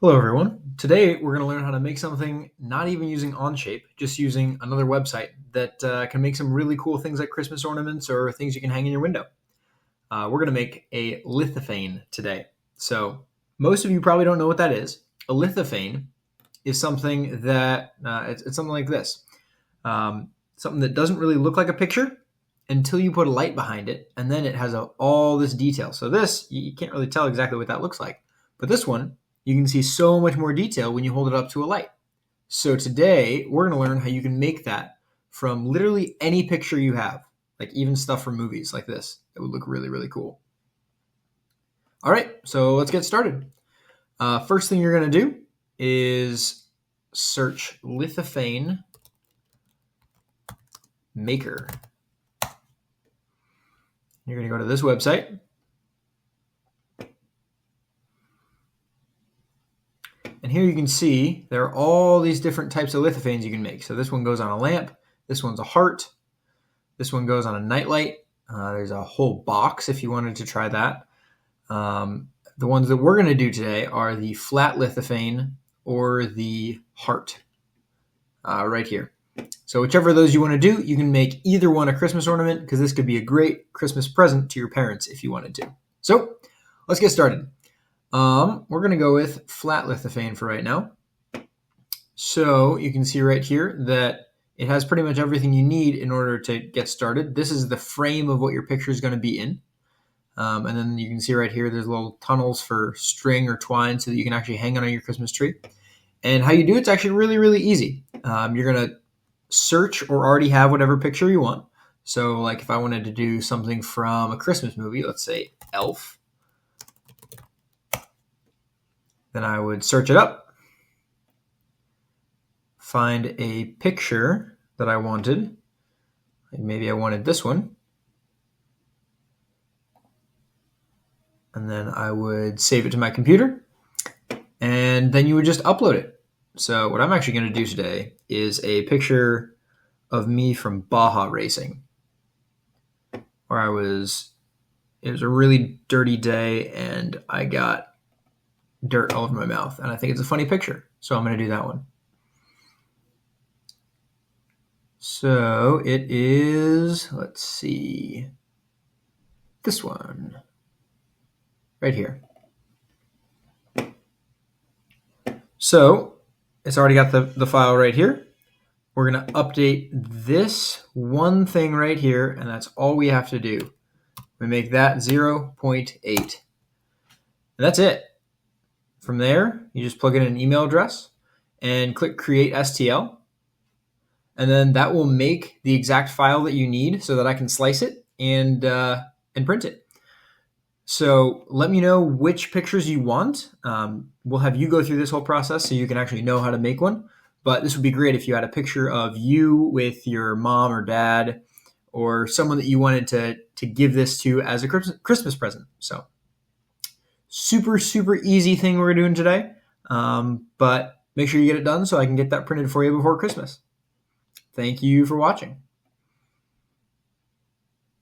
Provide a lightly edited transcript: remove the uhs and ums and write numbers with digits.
Hello everyone. Today we're going to learn how to make something not even using Onshape, just using another website that can make some really cool things like Christmas ornaments or things you can hang in your window. We're going to make a lithophane today. So most of you probably don't know what that is. A lithophane is something that, it's something like this. Something that doesn't really look like a picture until you put a light behind it, and then it has all this detail. So this, you can't really tell exactly what that looks like. But this one, you can see so much more detail when you hold it up to a light. So today, we're going to learn how you can make that from literally any picture you have, like even stuff from movies like this. It would look really, really cool. All right, so let's get started. First thing you're going to do is search Lithophane Maker. You're going to go to this website. And here you can see there are all these different types of lithophanes you can make. So this one goes on a lamp. This one's a heart. This one goes on a nightlight. There's a whole box if you wanted to try that. The ones that we're going to do today are the flat lithophane or the heart right here. So whichever of those you want to do, you can make either one a Christmas ornament because this could be a great Christmas present to your parents if you wanted to. So let's get started. We're going to go with flat lithophane for right now. So you can see right here that it has pretty much everything you need in order to get started. This is the frame of what your picture is going to be in. And then you can see right here, there's little tunnels for string or twine so that you can actually hang it on your Christmas tree. And how you do it's actually really, really easy. You're going to search or already have whatever picture you want. So like if I wanted to do something from a Christmas movie, let's say Elf. Then I would search it up, find a picture that I wanted. Maybe I wanted this one. And then I would save it to my computer. And then you would just upload it. So what I'm actually going to do today is a picture of me from Baja Racing, where it was a really dirty day and I got dirt all over my mouth, and I think it's a funny picture, so I'm going to do that one. So it is, let's see, this one right here. So it's already got the file right here. We're going to update this one thing right here, and that's all we have to do. We make that 0.8. And that's it. From there, you just plug in an email address and click Create STL. And then that will make the exact file that you need so that I can slice it and print it. So let me know which pictures you want. We'll have you go through this whole process so you can actually know how to make one. But this would be great if you had a picture of you with your mom or dad or someone that you wanted to give this to as a Christmas present. So super, super easy thing we're doing today. But make sure you get it done so I can get that printed for you before Christmas. Thank you for watching.